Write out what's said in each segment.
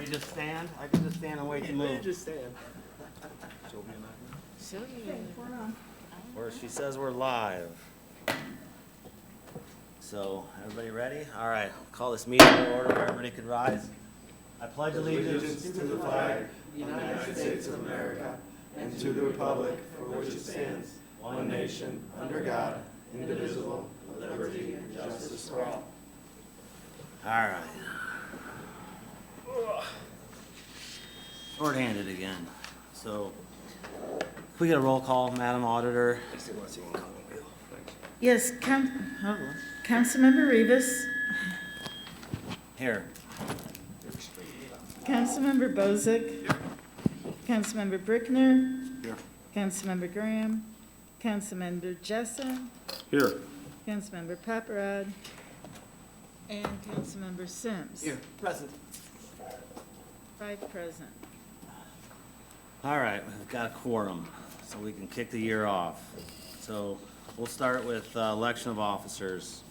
we just stand? I can just stand and wait to move. Just stand. Or she says we're live. So, everybody ready? All right, call this meeting to order where everybody could rise. I pledge allegiance To the flag, United States of America, and to the republic for which it stands, one nation, under God, indivisible, with liberty and justice for all. All right. Short-handed again. So, if we get a roll call, Madam Auditor. Yes, Councilmember Rivas, Here. Councilmember Bozick, Councilmember Brickner, Here. Councilmember Graham, Councilmember Jessen, Here. Councilmember Paparad, and Councilmember Sims. Here, present. 5 present. All right, we've got a quorum, so we can kick the year off. So we'll start with election of officers.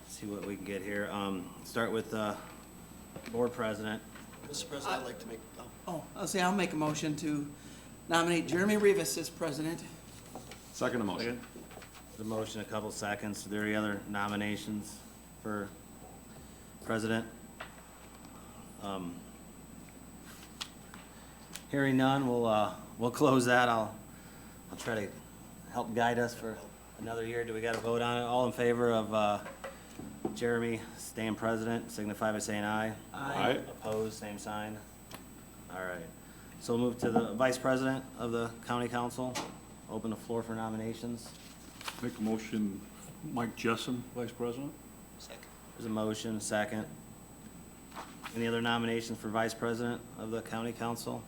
See what we can get here. Start with board president. Mr. President, I'd like to make, I'll make a motion to nominate Jeremy Rivas as president. Second motion. The motion, a couple seconds. Are there any other nominations for president? Hearing none, we'll close that. I'll try to help guide us for another year. Do we got to vote on it? All in favor of Jeremy staying president, signify by saying aye. Aye. Opposed, same sign. All right. So we'll move to the vice president of the county council. Open the floor for nominations. Make a motion, Mike Jessen, Vice President. Second. There's a motion, second. Any other nominations for vice president of the county council?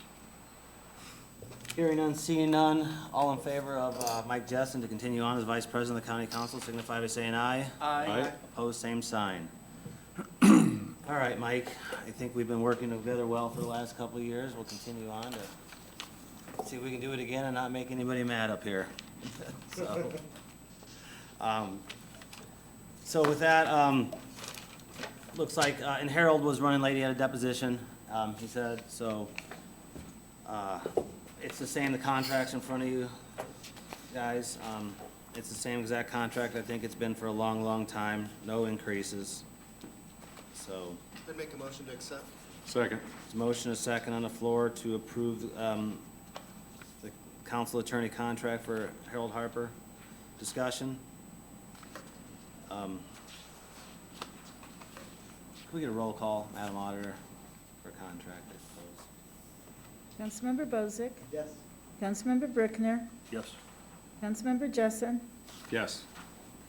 Hearing none, seeing none. All in favor of Mike Jessen to continue on as vice president of the county council, signify by saying aye. Aye. Opposed, same sign. All right, Mike, I think we've been working together well for the last couple of years. We'll continue on to see if we can do it again and not make anybody mad up here. So with that, looks like, and Harold was running late, he had a deposition, he said, so, it's the same, the contract's in front of you guys. It's the same exact contract, I think it's been for a long, long time, no increases. So, I'd make a motion to accept. Second. there's a motion, a second on the floor to approve, the council attorney contract for Harold Harper. Discussion? Can we get a roll call, Madam Auditor, for contract, I suppose? Councilmember Bozick, Yes. Councilmember Brickner, Yes. Councilmember Jessen, Yes.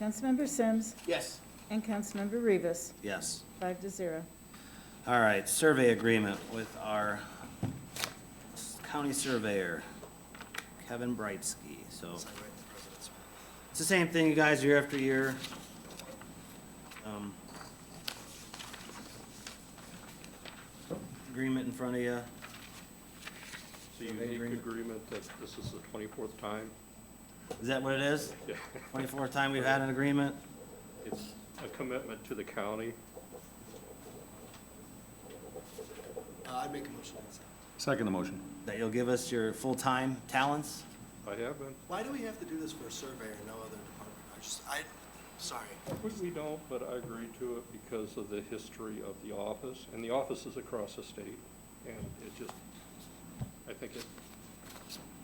Councilmember Sims, Yes. and Councilmember Rivas. Yes. 5-0. All right, survey agreement with our county surveyor, Kevin Brightsky. So it's the same thing, you guys, year after year. Agreement in front of you. So you make agreement that this is the 24th time? Is that what it is? Yeah. 24th time we've had an agreement? It's a commitment to the county. I'd make a motion to accept. Second the motion. That you'll give us your full-time talents? I have been. Why do we have to do this for a surveyor and no other department? Sorry. We don't, but I agreed to it because of the history of the office, and the office is across the state, and it just, I think it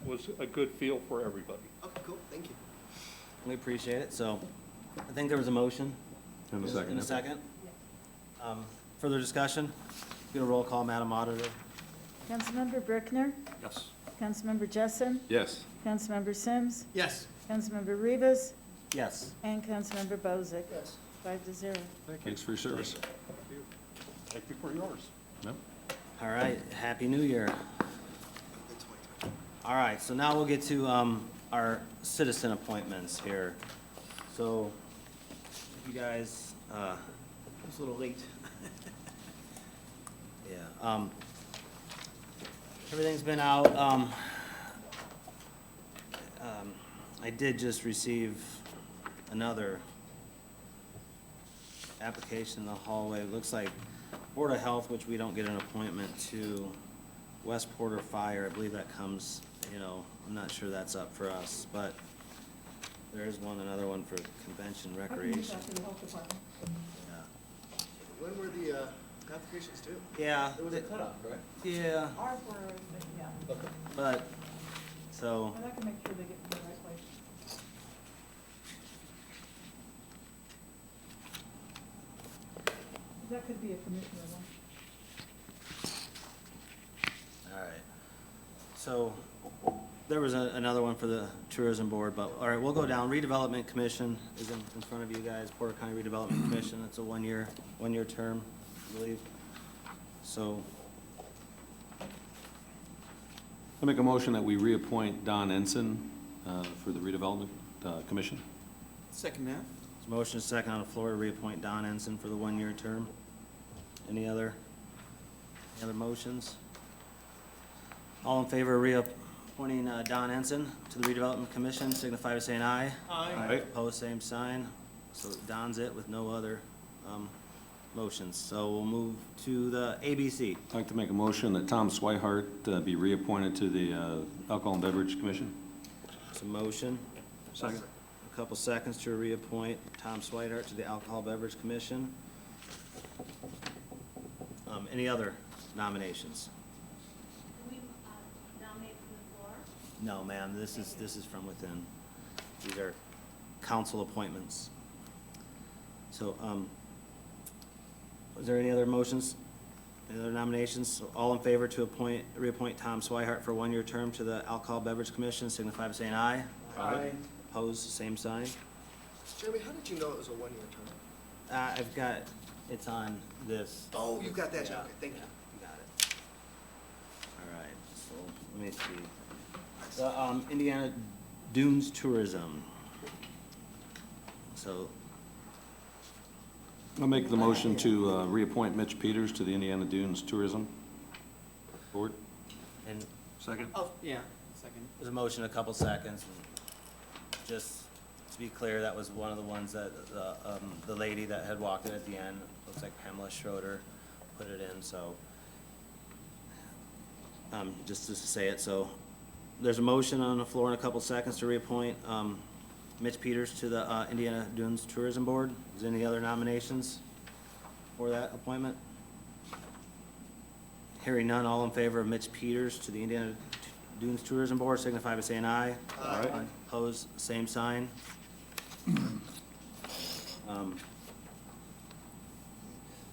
was a good feel for everybody. Okay, cool, thank you. We appreciate it. So I think there was a motion. And a In second. a second. Further discussion? Get a roll call, Madam Auditor. Councilmember Brickner, Yes. Councilmember Jessen, Yes. Councilmember Sims, Yes. Councilmember Rivas, Yes. and Councilmember Bozick. Yes. 5-0. Thanks for your service. Thank you for yours. Yep. All right, Happy New Year. It's my turn. All right, so now we'll get to our citizen appointments here. So, you guys, I was a little late. yeah, everything's been out. I did just receive another application in the hallway. It looks like Board of Health, which we don't get an appointment to. West Porter Fire, I believe that comes, I'm not sure that's up for us, but there is another one for Convention Recreation. Yeah. When were the applications due? Yeah. There was a cutoff, right? Yeah, Ours were, yeah, but, so, and I can make sure they get to the right place. That could be a commissioner one. all right. So, there was another one for the Tourism Board, but, all right, we'll go down. Redevelopment Commission is in front of you guys, Porter County Redevelopment Commission. It's a one-year term, I believe. So, I make a motion that we reappoint Don Ensign for the redevelopment commission. Second that. there's a motion second on the floor to reappoint Don Ensign for the one-year term. Any other motions? All in favor of reappointing Don Ensign to the Redevelopment Commission, signify by saying aye. Aye. Opposed, same sign. So Don's it with no other motions. So we'll move to the ABC. I'd like to make a motion that Tom Swihart be reappointed to the alcohol and beverage commission. It's a motion. Second. A couple seconds to reappoint Tom Swihart to the Alcohol Beverage Commission. Any other nominations? We nominate from the floor. No, ma'am, this is from within. These are council appointments. So, is there any other motions? Any other nominations? So all in favor to reappoint Tom Swihart for a one-year term to the Alcohol Beverage Commission, signify by saying aye. Aye. Opposed, same sign. Jeremy, how did you know it was a one-year term? I've got, it's on this. Oh, you got that, Yeah, okay, thank you. yeah, got it. All right, so let me see. The Indiana Dunes Tourism. So, I'll make the motion to reappoint Mitch Peters to the Indiana Dunes Tourism Board. and Second. Oh, yeah, second. there's a motion, a couple seconds. Just to be clear, that was one of the ones that the lady that had walked in at the end, looks like Pamela Schroeder, put it in, so. Just to say it, so there's a motion on the floor in a couple seconds to reappoint Mitch Peters to the Indiana Dunes Tourism Board. Is there any other nominations for that appointment? Hearing none, all in favor of Mitch Peters to the Indiana Dunes Tourism Board, signify by saying aye. Aye. Opposed, same sign.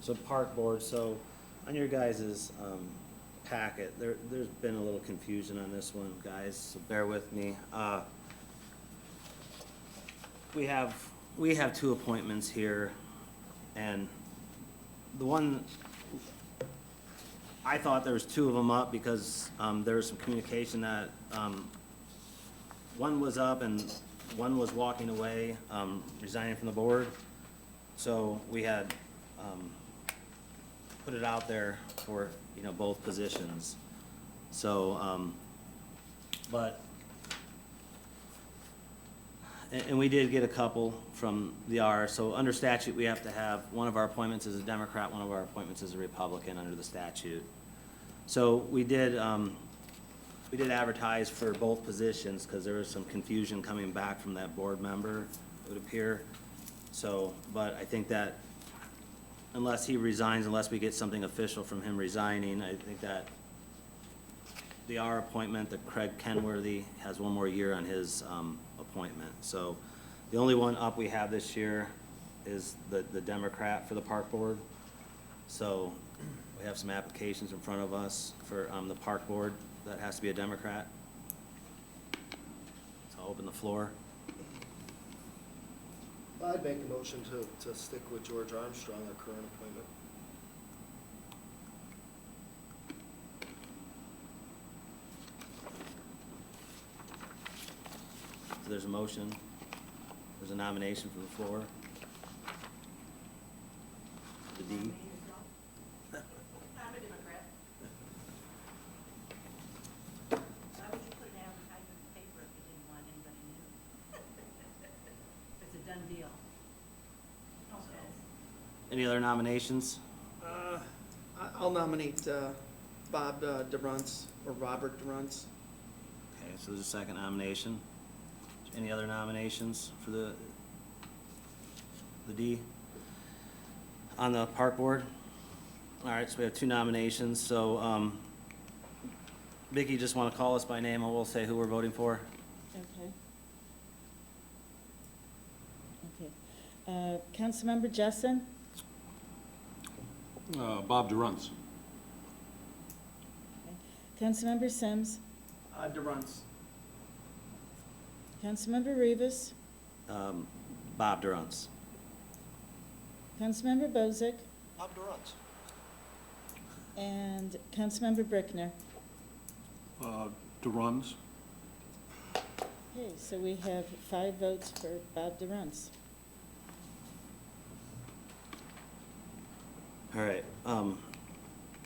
So Park Board, so on your guys' packet, there's been a little confusion on this one, guys, so bear with me. We have two appointments here, and the one, I thought there was two of them up because there was some communication that one was up and one was walking away, resigning from the board. So we had put it out there for, both positions. So, but, and we did get a couple from the R. So under statute, we have to have one of our appointments as a Democrat, one of our appointments as a Republican under the statute. So we did advertise for both positions because there was some confusion coming back from that board member, it would appear. So, but I think that unless he resigns, unless we get something official from him resigning, I think that the R appointment, that Craig Kenworthy has one more year on his appointment. So the only one up we have this year is the Democrat for the Park Board. So we have some applications in front of us for the Park Board that has to be a Democrat. So I'll open the floor. I'd make a motion to stick with George Armstrong, our current appointment. So there's a motion, there's a nomination from the floor. The D. I'm a Democrat. Why would you put an advertisement in the paper if you didn't want anybody new? It's a done deal. Any other nominations? I'll nominate Bob DeRunce, or Robert DeRunce. Okay, so there's a second nomination. Any other nominations for the D? On the park board? All right, so we have two nominations, so, Vicky, just want to call us by name and we'll say who we're voting for? Okay. Okay. Councilmember Jessen, Bob Durance. Councilmember Sims, DeRunce. Councilmember Rivas, Bob Durance. Councilmember Bozick, Bob DeRunce. and Councilmember Brickner. Durance. Okay, so we have 5 votes for Bob DeRunce. All right,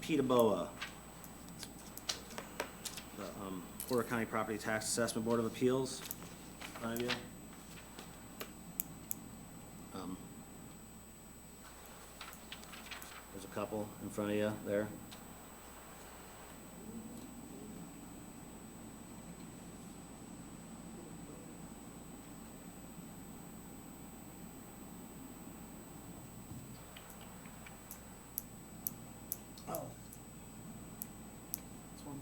Peterboa, the Porter County Property Tax Assessment Board of Appeals, in front of you. There's a couple in front of you there. Oh. This one.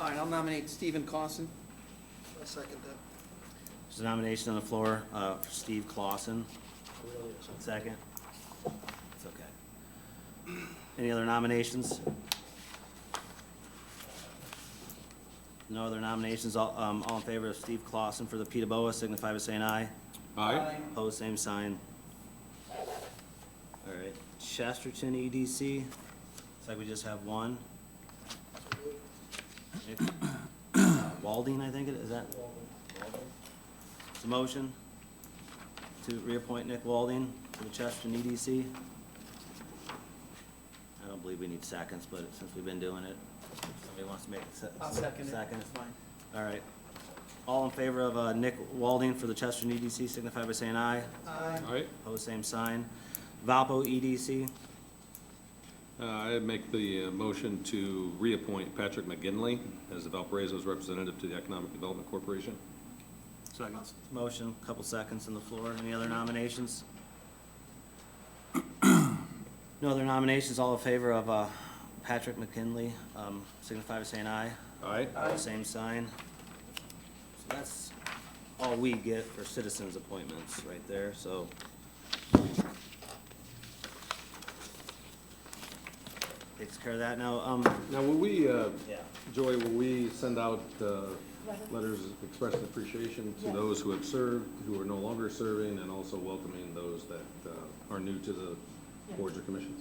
All right, I'll nominate Stephen Clausen. I second that. There's a nomination on the floor for Steve Clausen. Second? It's okay. Any other nominations? No other nominations? All in favor of Steve Clausen for the Peterboa, signify by saying aye. Aye. Opposed, same sign. All right, Chesterton EDC, looks like we just have one. Nick Walding, I think it is, that? Walding. It's a motion to reappoint Nick Walding to the Chesterton EDC. I don't believe we need seconds, but since we've been doing it, if somebody wants to make a I'll second it. second. That's fine. All right. All in favor of Nick Walding for the Chesterton EDC, signify by saying aye. Aye. Aye. Opposed, same sign. Valpo EDC, I make the motion to reappoint Patrick McGinley as the Valparaiso's representative to the Economic Development Corporation. Second. motion, couple seconds on the floor. Any other nominations? No other nominations, all in favor of Patrick McKinley, signify by saying aye. Aye. Same sign. So that's all we get for citizens' appointments right there, so. Takes care of that now, Now, will we, yeah. Joy, will we send out letters of expressing appreciation to Yeah. those who have served, who are no longer serving, and also welcoming those that are new to the boards or commissions?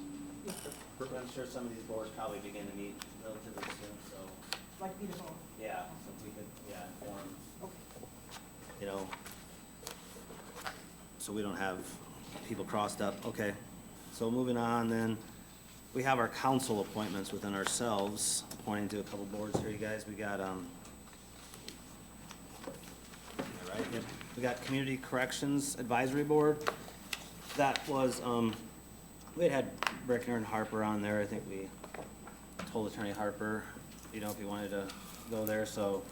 I'm sure some of these boards probably begin to meet relatively soon, so, Like Peterboa. yeah, so if we could, yeah, inform, you know, so we don't have people crossed up, okay. So moving on then, we have our council appointments within ourselves, pointing to a couple boards here, you guys, we got, all right, yep, we got Community Corrections Advisory Board. That was, we had Brickner and Harper on there, I think we told Attorney Harper, you know, if he wanted to go there, so,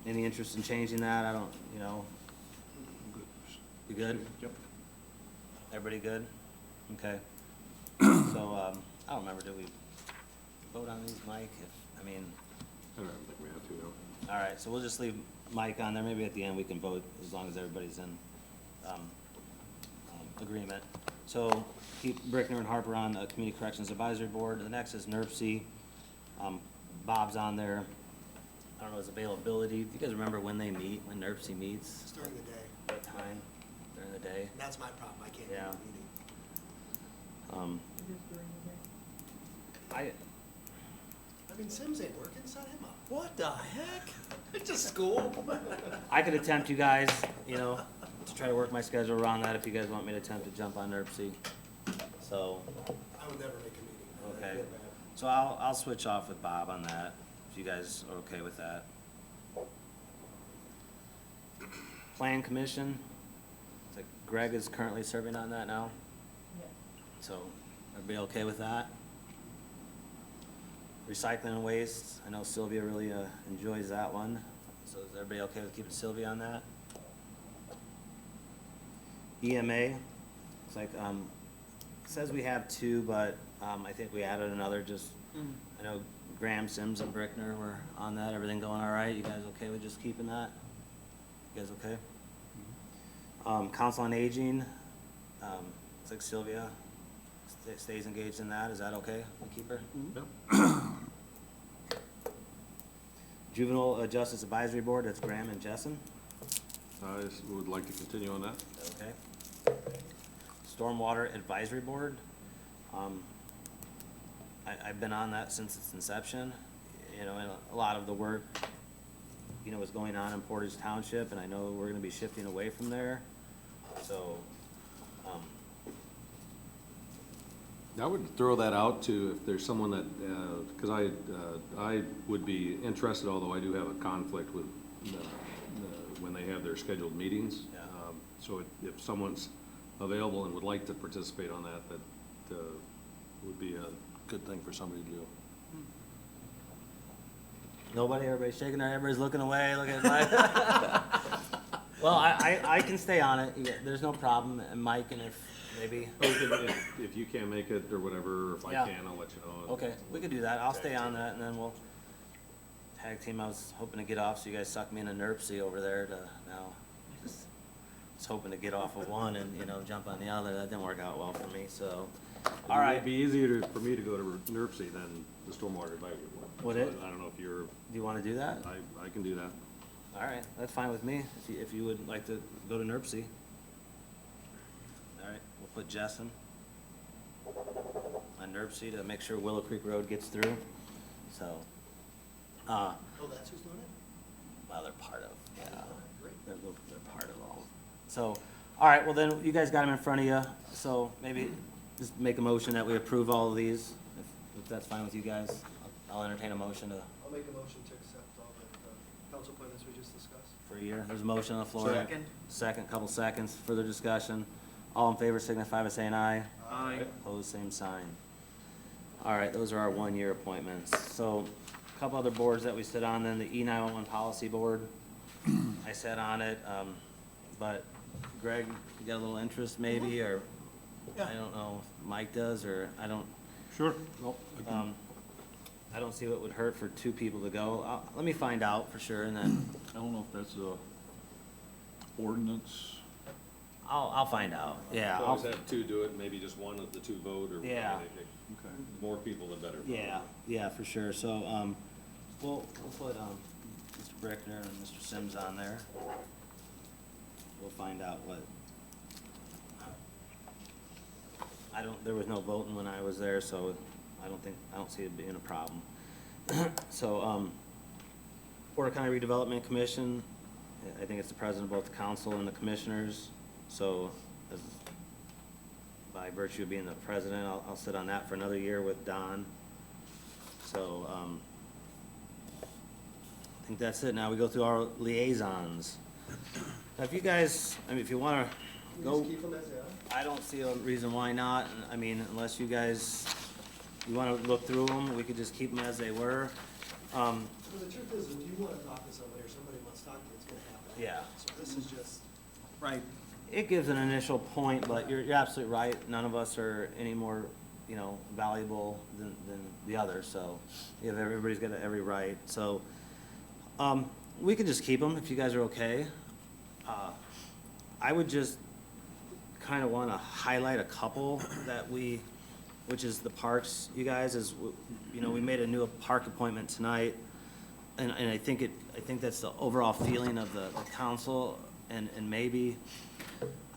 any interest in changing that, I don't, you know, you good? Yep. Everybody good? Okay. So, I don't remember, did we vote on these, Mike? If, I mean, I don't think we have to, no. all right, so we'll just leave Mike on there, maybe at the end we can vote, as long as everybody's in, agreement. So, keep Brickner and Harper on the Community Corrections Advisory Board. The next is NERC. Bob's on there. I don't know his availability. Do you guys remember when they meet, when NERC meets? It's during the day, What time during the day? and that's my problem, I can't Yeah. do the meeting. It is during the day. I mean, Sims ain't working, sign him up. What the heck? It's just school. I could attempt, you guys, you know, to try to work my schedule around that if you guys want me to attempt to jump on NERC. So, I would never make a meeting. Okay. I feel bad. so I'll switch off with Bob on that, if you guys are okay with that. Plan Commission, it's like Greg is currently serving on that now, Yeah. so everybody okay with that? Recycling and waste, I know Sylvia really enjoys that one, so is everybody okay with keeping Sylvia on that? EMA, it's like, it says we have two, but I think we added another, just, I know Graham, Sims, and Brickner were on that, everything going all right? You guys okay with just keeping that? You guys okay? Council on Aging, it's like Sylvia stays engaged in that, is that okay? We keep her? Juvenile Justice Advisory Board, that's Graham and Jessen, I would like to continue on that. okay? Stormwater Advisory Board, I've been on that since its inception, you know, and a lot of the work, you know, is going on in Portage Township, and I know we're gonna be shifting away from there, so, I would throw that out to, if there's someone that, because I would be interested, although I do have a conflict with when they have their scheduled meetings. Yeah. So if someone's available and would like to participate on that, that would be a good thing for somebody to do. nobody, everybody's shaking their, everybody's looking away, looking at my. Well, I can stay on it, yeah, there's no problem, and Mike, and if, maybe, If you can't make it or whatever, or if I Yeah. can, I'll let you know. okay, we could do that, I'll stay on that, and then we'll tag team. I was hoping to get off, so you guys suck me in a NERC over there to now. Just was hoping to get off of one and, you know, jump on the other, that didn't work out well for me, so. All right, It'd be easier for me to go to NERC than the Stormwater Advisory Board. Would So it? I don't know if you're, do you wanna do that? I can do that. All right, that's fine with me, if you would like to go to NERC. All right, we'll put Jessen on NERC to make sure Willow Creek Road gets through, so. Oh, that's who's doing it? Well, they're part of, yeah, they're part of all. So, all right, well then, you guys got them in front of you, so maybe just make a motion that we approve all of these, if that's fine with you guys. I'll entertain a motion to, I'll make a motion to accept all the council appointments we just discussed. for a year. There's a motion on the floor. Second. Second, couple seconds, further discussion. All in favor signify by saying aye. Aye. Opposed, same sign. All right, those are our one-year appointments. So, a couple other boards that we sit on, then the E911 Policy Board. I sat on it, but Greg, you got a little interest maybe, or I don't know if Mike does, or I don't, Sure. Nope. I don't see what would hurt for two people to go. Let me find out for sure, and then I don't know if that's a ordinance. I'll find out, yeah. Always have two do it, maybe just one of the two vote, or Yeah. Okay. more people the better. Yeah, for sure, so, we'll put, Mr. Brickner and Mr. Sims on there. We'll find out what. There was no voting when I was there, so I don't see it being a problem. So, Porter County Redevelopment Commission, I think it's the president of both the council and the commissioners, so by virtue of being the president, I'll sit on that for another year with Don. So, I think that's it. Now we go through our liaisons. Now, if you guys, I mean, if you wanna go, Just keep them as they are. I don't see a reason why not. I mean, unless you guys, you wanna look through them, we could just keep them as they were. Well, the truth is, if you want to talk to somebody or somebody wants to talk to you, it's going to happen. Yeah. So this is just, Right. It gives an initial point, but you're absolutely right. None of us are any more, you know, valuable than the other, so, yeah, everybody's got every right, so, we could just keep them if you guys are okay. I would just kinda wanna highlight a couple that which is the parks, you guys, you know, we made a new park appointment tonight, and I think that's the overall feeling of the council, and maybe,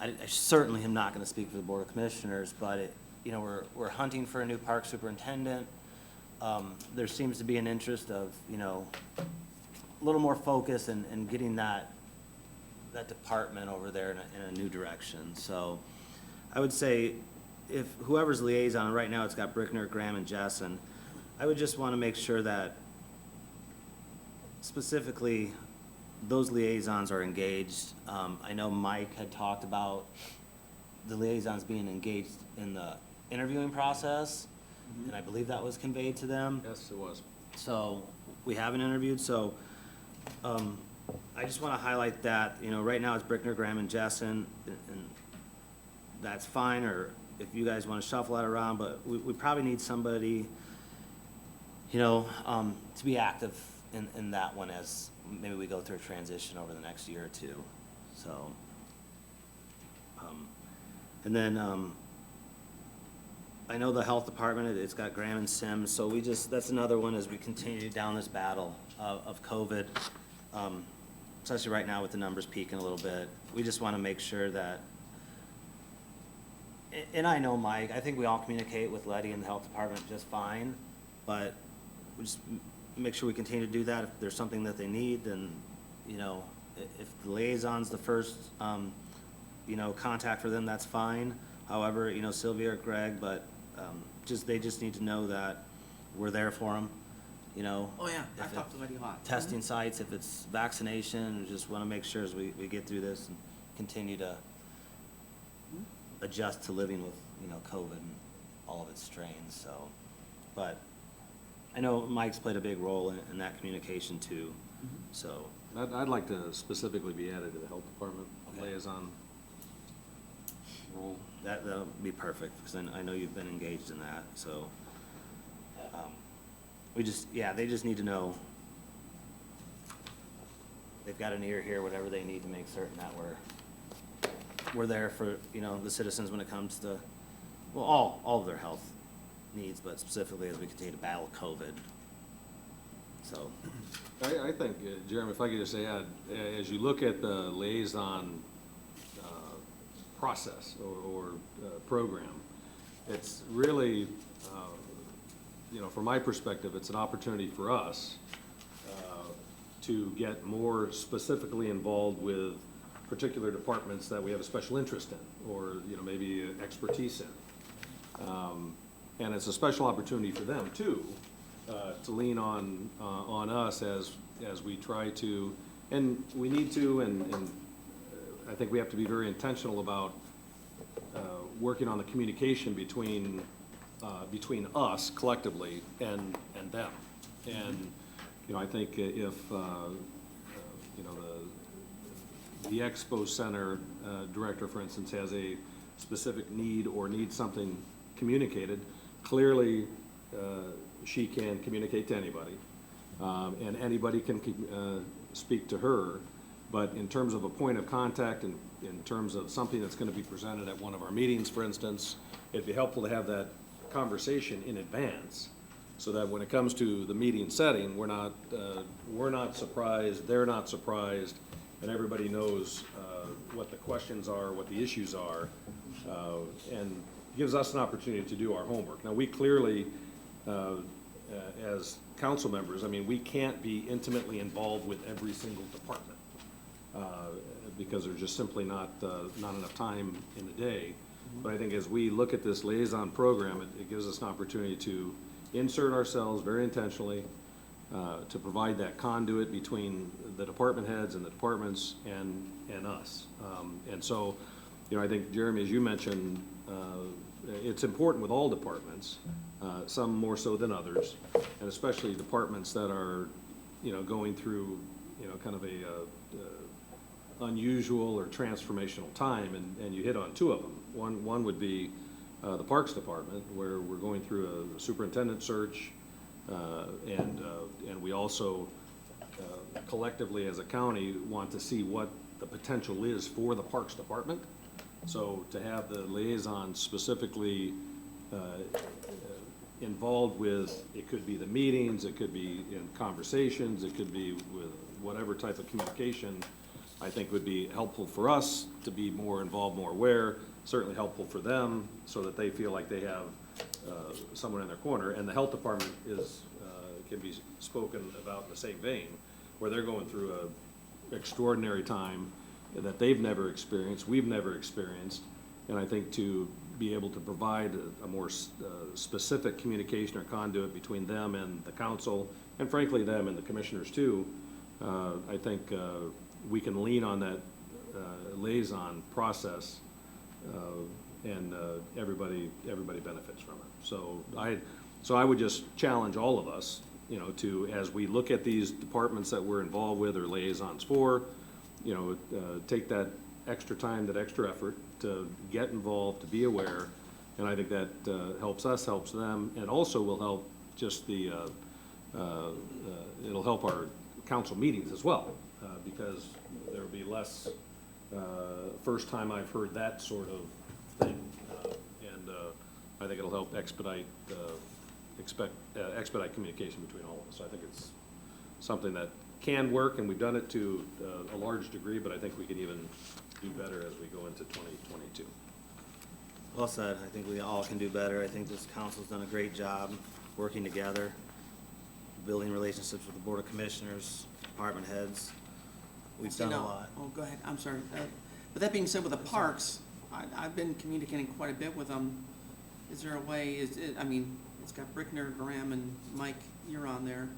I certainly am not gonna speak for the Board of Commissioners, but you know, we're hunting for a new park superintendent. There seems to be an interest of, you know, a little more focus in getting that department over there in a new direction. So I would say, if whoever's liaison, right now it's got Brickner, Graham, and Jessen, I would just wanna make sure that specifically, those liaisons are engaged. I know Mike had talked about the liaisons being engaged in the interviewing process, and I believe that was conveyed to them. Yes, it was. So, we haven't interviewed, so, I just wanna highlight that, you know, right now it's Brickner, Graham, and Jessen, and that's fine, or if you guys wanna shuffle that around, but we probably need somebody, you know, to be active in that one as maybe we go through a transition over the next year or two, so. And then, I know the health department, it's got Graham and Sims, so that's another one as we continue down this battle of COVID. Especially right now with the numbers peaking a little bit. We just wanna make sure that, and I know Mike, I think we all communicate with Letty and the health department just fine, but we just make sure we continue to do that. If there's something that they need, then, you know, if the liaison's the first, you know, contact for them, that's fine. However, you know, Sylvia or Greg, but, they just need to know that we're there for them, you know. Oh, yeah, If I've talked to Letty a lot. testing sites, if it's vaccination, we just wanna make sure as we get through this and continue to adjust to living with, you know, COVID and all of its strains, so. But I know Mike's played a big role in that communication too, so. I'd like to specifically be added to the health department Okay. liaison role. That'll be perfect, because I know you've been engaged in that, so. They just need to know. They've got an ear here, whatever they need to make certain that we're there for, you know, the citizens when it comes to, well, all of their health needs, but specifically as we continue to battle COVID. So, I think, Jeremy, if I could just add, as you look at the liaison process or program, it's really, you know, from my perspective, it's an opportunity for us to get more specifically involved with particular departments that we have a special interest in, or, you know, maybe expertise in. And it's a special opportunity for them too, to lean on us as we try to, and we need to, and I think we have to be very intentional about working on the communication between us collectively and them. And, you know, I think if, you know, the Expo Center director, for instance, has a specific need or needs something communicated, clearly she can communicate to anybody, and anybody can speak to her. But in terms of a point of contact and in terms of something that's gonna be presented at one of our meetings, for instance, it'd be helpful to have that conversation in advance, so that when it comes to the meeting setting, we're not surprised, they're not surprised, and everybody knows what the questions are, what the issues are, and gives us an opportunity to do our homework. Now, we clearly, as council members, I mean, we can't be intimately involved with every single department, because there's just simply not enough time in the day. But I think as we look at this liaison program, it gives us an opportunity to insert ourselves very intentionally, to provide that conduit between the department heads and the departments and us. And so, you know, I think, Jeremy, as you mentioned, it's important with all departments, some more so than others, and especially departments that are, you know, going through, you know, kind of a unusual or transformational time, and you hit on two of them. One would be the Parks Department, where we're going through a superintendent search, and we also collectively as a county want to see what the potential is for the Parks Department. So to have the liaison specifically involved with, it could be the meetings, it could be in conversations, it could be with whatever type of communication, I think would be helpful for us to be more involved, more aware, certainly helpful for them so that they feel like they have someone in their corner. And the health department can be spoken about in the same vein, where they're going through a extraordinary time that they've never experienced, we've never experienced. And I think to be able to provide a more specific communication or conduit between them and the council, and frankly them and the commissioners too, I think we can lean on that liaison process, and everybody benefits from it. So I would just challenge all of us, you know, to, as we look at these departments that we're involved with or liaisons for, you know, take that extra time, that extra effort to get involved, to be aware. And I think that helps us, helps them, and also will help just the, it'll help our council meetings as well, because there'll be less, first time I've heard that sort of thing. And I think it'll help expedite communication between all of us. I think it's something that can work, and we've done it to a large degree, but I think we can even do better as we go into 2022. Well said. I think we all can do better. I think this council's done a great job working together, building relationships with the Board of Commissioners, department heads. We've done a lot. Oh, go ahead, I'm sorry. But that being said, with the parks, I've been communicating quite a bit with them. Is there a way, I mean, it's got Brickner, Graham, and Mike, you're on there.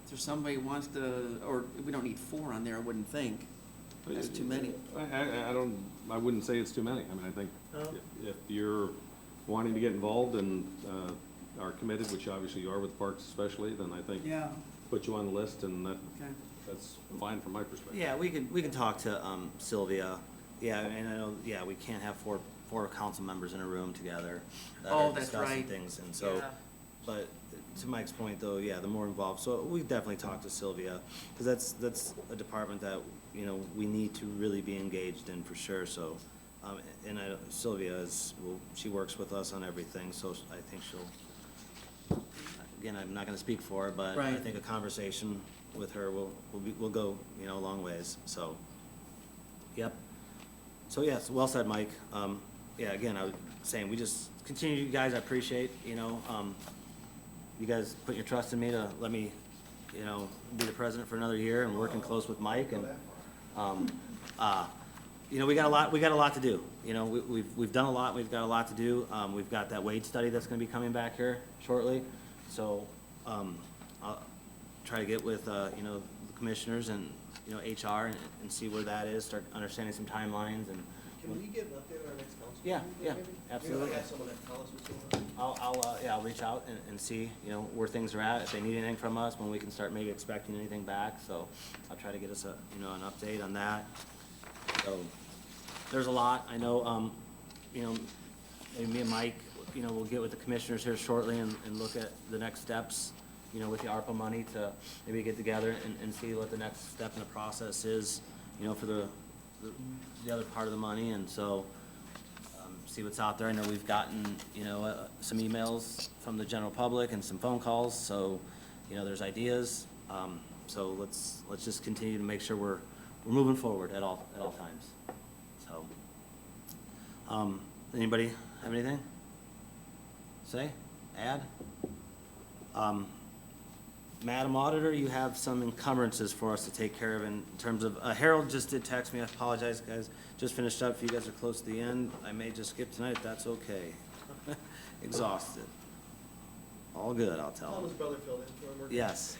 Is there somebody who wants to, or we don't need 4 on there, I wouldn't think. That's too many. I wouldn't say it's too many. I mean, I think if you're wanting to get involved and are committed, which obviously you are with parks especially, then I think Yeah, put you on the list, and okay. that's fine from my perspective. Yeah, we can talk to Sylvia. Yeah, and I know, yeah, we can't have four council members in a room together that Oh, are that's discussing right. things, and so, Yeah. but to Mike's point though, yeah, the more involved, so we definitely talk to Sylvia, because that's a department that, you know, we need to really be engaged in for sure, so, and Sylvia she works with us on everything, so I think she'll, again, I'm not gonna speak for her, but I Right. think a conversation with her will go, you know, a long ways, so, yep. So, yes, well said, Mike. Yeah, again, I was saying, we just continue, you guys, I appreciate, you know, you guys put your trust in me to let me, you know, be the president for another year and working close with Mike, and, you know, we got a lot to do. You know, we've done a lot, we've got a lot to do. We've got that wage study that's gonna be coming back here shortly, so, I'll try to get with, you know, the commissioners and, you know, HR and see where that is, start understanding some timelines and. Can we get an update on our next council? Yeah, meeting, yeah, maybe? absolutely. Maybe have someone that tell us what's going on. I'll reach out and see, you know, where things are at, if they need anything from us, when we can start maybe expecting anything back, so I'll try to get us you know, an update on that. So, there's a lot, I know, you know, maybe me and Mike, you know, we'll get with the commissioners here shortly and look at the next steps, you know, with the ARPA money to maybe get together and see what the next step in the process is, you know, for the other part of the money, and so, see what's out there. I know we've gotten, you know, some emails from the general public and some phone calls, so, you know, there's ideas. So let's just continue to make sure we're moving forward at all times. So, anybody have anything? Say? Add? Madam Auditor, you have some encumbrances for us to take care of in terms of, Harold just did text me, I apologize, guys, just finished up, if you guys are close to the end, I may just skip tonight, if that's okay. Exhausted. All good, I'll tell Tell him him. his brother filled in for him. We're good. Yes.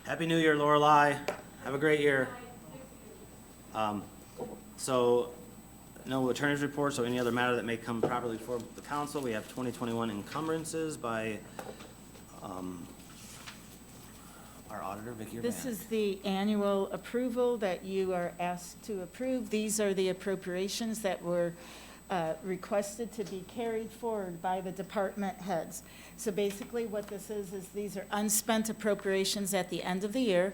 Happy New Year, Lorelei, have a great year. So, no attorney's report, so any other matter that may come properly before the council, we have 2021 encumbrances by our auditor, Vicki Urbana. This is the annual approval that you are asked to approve. These are the appropriations that were requested to be carried forward by the department heads. So basically what this is these are unspent appropriations at the end of the year.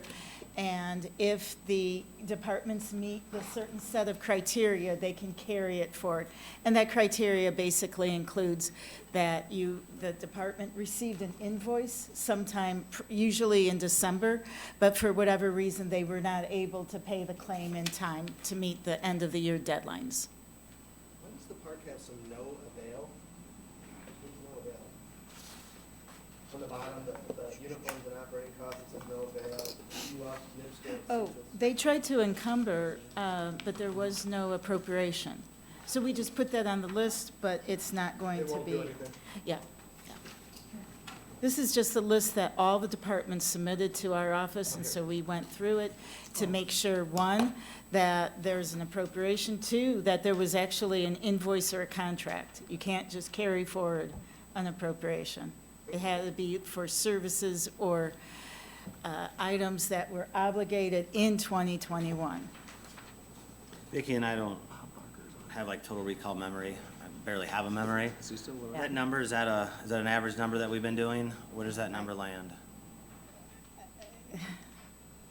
And if the departments meet the certain set of criteria, they can carry it forward. And that criteria basically includes that the department received an invoice sometime, usually in December, but for whatever reason, they were not able to pay the claim in time to meet the end of the year deadlines. Why does the park have some no avail? What's no avail? On the bottom, the uniforms and operating costs, it says no avail. Oh, they tried to encumber, but there was no appropriation. So we just put that on the list, but it's not going It to won't be. do anything. Yeah, This is just a list that all the departments submitted to our office, and so we went through it to make sure, one, that there's an appropriation, two, that there was actually an invoice or a contract. You can't just carry forward an appropriation. It had to be for services or items that were obligated in 2021. Vicki and I don't have like total recall memory. I barely have a memory. Is he still living? That number, is that an average number that we've been doing? Where does that number land?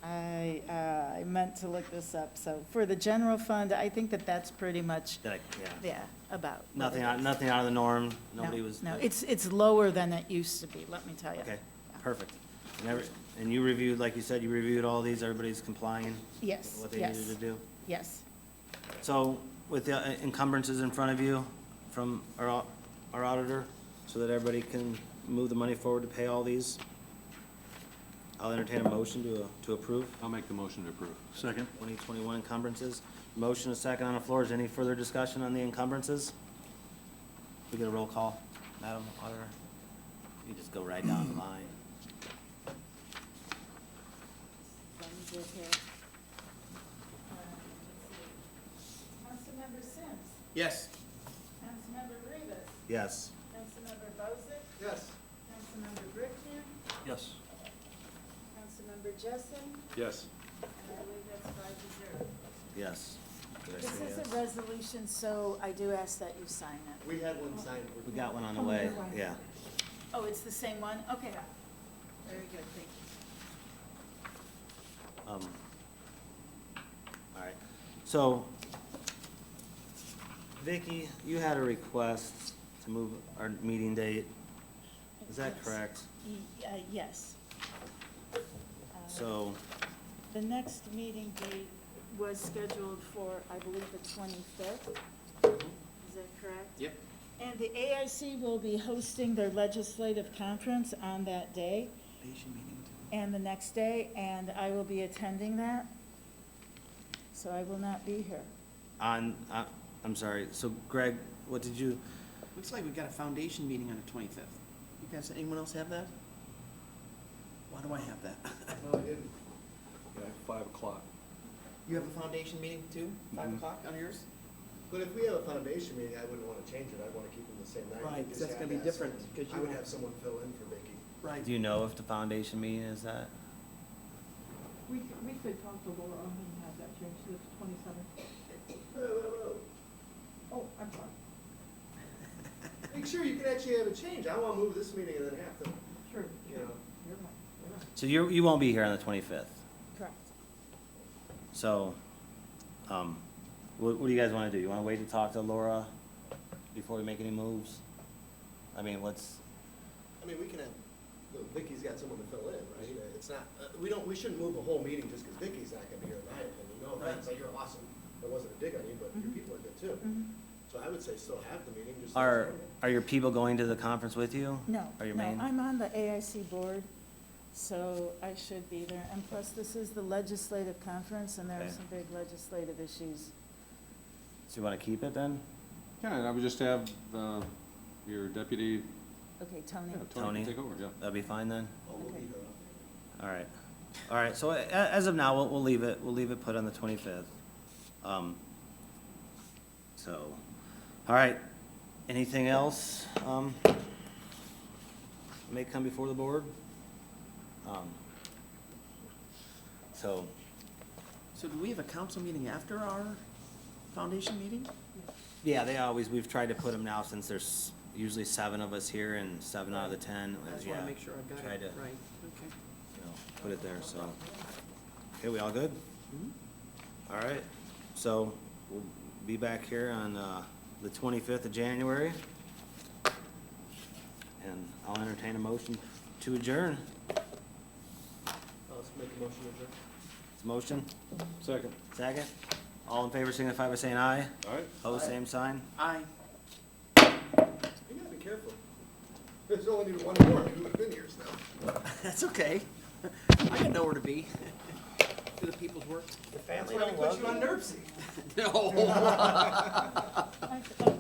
I meant to look this up, so for the general fund, I think that that's pretty much, Yeah. yeah, about. what Nothing it out, is. nothing out of the norm? No, Nobody was? No, it's lower than it used to be, let me tell you. Okay, perfect. And you reviewed, like you said, you reviewed all these, everybody's complying? Yes, with What they yes. needed to do? Yes. So with the encumbrances in front of you from our auditor, so that everybody can move the money forward to pay all these, I'll entertain a motion to approve I'll make the motion to approve. Second? 2021 encumbrances. Motion is second on the floor. Is there any further discussion on the encumbrances? We get a roll call, Madam Auditor? You just go right down the line. Councilmember Sims, Yes. Councilmember Rivas, Yes. Councilmember Bozick, Yes. Councilmember Brickner, Yes. Councilmember Jessen, Yes. and I believe that's 5-0. Yes. Did I This say is yes? a resolution, so I do ask that you sign it. We had one signed. We got one on the way, yeah. Oh, it's the same one? Okay. Very good, thank you. All right, so, Vicki, you had a request to move our meeting date, is that Yes. correct? Yes. So, The next meeting date was scheduled for, I believe, the 25th. Is that correct? Yep. And the AIC will be hosting their legislative conference on that day and the next day, and I will be attending that. So I will not be here. I'm sorry, so Greg, what did you, Looks like we've got a foundation meeting on the 25th. You guys, anyone else have that? Why do I have that? No, I didn't. Yeah, 5 o'clock. You have a foundation meeting too, 5 Mhm. o'clock on yours? But if we have a foundation meeting, I wouldn't want to change it. I'd want to keep them the same night. Right, Just that's have gonna be to have different, someone- 'cause I you would won't- have someone fill in for Vicky. Right. do you know if the foundation meeting is that? We could talk to Laura and have that changed to the 27th. Oh, I'm sorry. Make sure you can actually have it changed. I want to move this meeting and then have to, Sure. you know. You're right. So you won't be here on the 25th, Correct. so, what do you guys wanna do? You wanna wait to talk to Laura before we make any moves? I mean, I mean, we can have, Vicky's got someone to fill in, right? It's not, we shouldn't move a whole meeting just because Vicky's not going to be here, in my opinion. No offense, you're awesome. That wasn't a dig on you, but your people are good too. So I would say still have the meeting, just. are your people going to the conference with you? No, Are your no, main? I'm on the AIC board, so I should be there. And plus, this is the legislative conference, and there are Okay. some big legislative issues. So you wanna keep it then? Yeah, and I would just have, your deputy, Okay, Tony. yeah, Tony? Tony can take over, yeah. That'd be fine then? Oh, we'll Okay. leave her off. All right, so as of now, we'll leave it put on the 25th. So, all right, anything else, may come before the board? So, So do we have a council meeting after our foundation meeting? yeah, we've tried to put them now since there's usually 7 of us here and 7 out of the 10. I just want yeah, to make sure I've got tried it to, right. Okay. you know, put it there, so. Okay, we all good? Mhm. All right, so we'll be back here on the 25th of January. And I'll entertain a motion to adjourn. Let's make a motion to adjourn. It's a motion, Second. second. All in favor signify by saying aye. All right. Opposed, same sign. Aye. You gotta be careful. There's only one more. You would have been here now. That's okay. I got nowhere to be. do the people's work? The That's family why we don't put love you on you. NERC. No.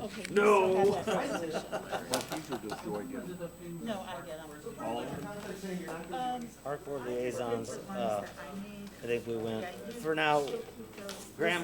Okay. you still have that resolution. These are just joy giving. No, I get them. Park board liaisons, I think we went, for now, Graham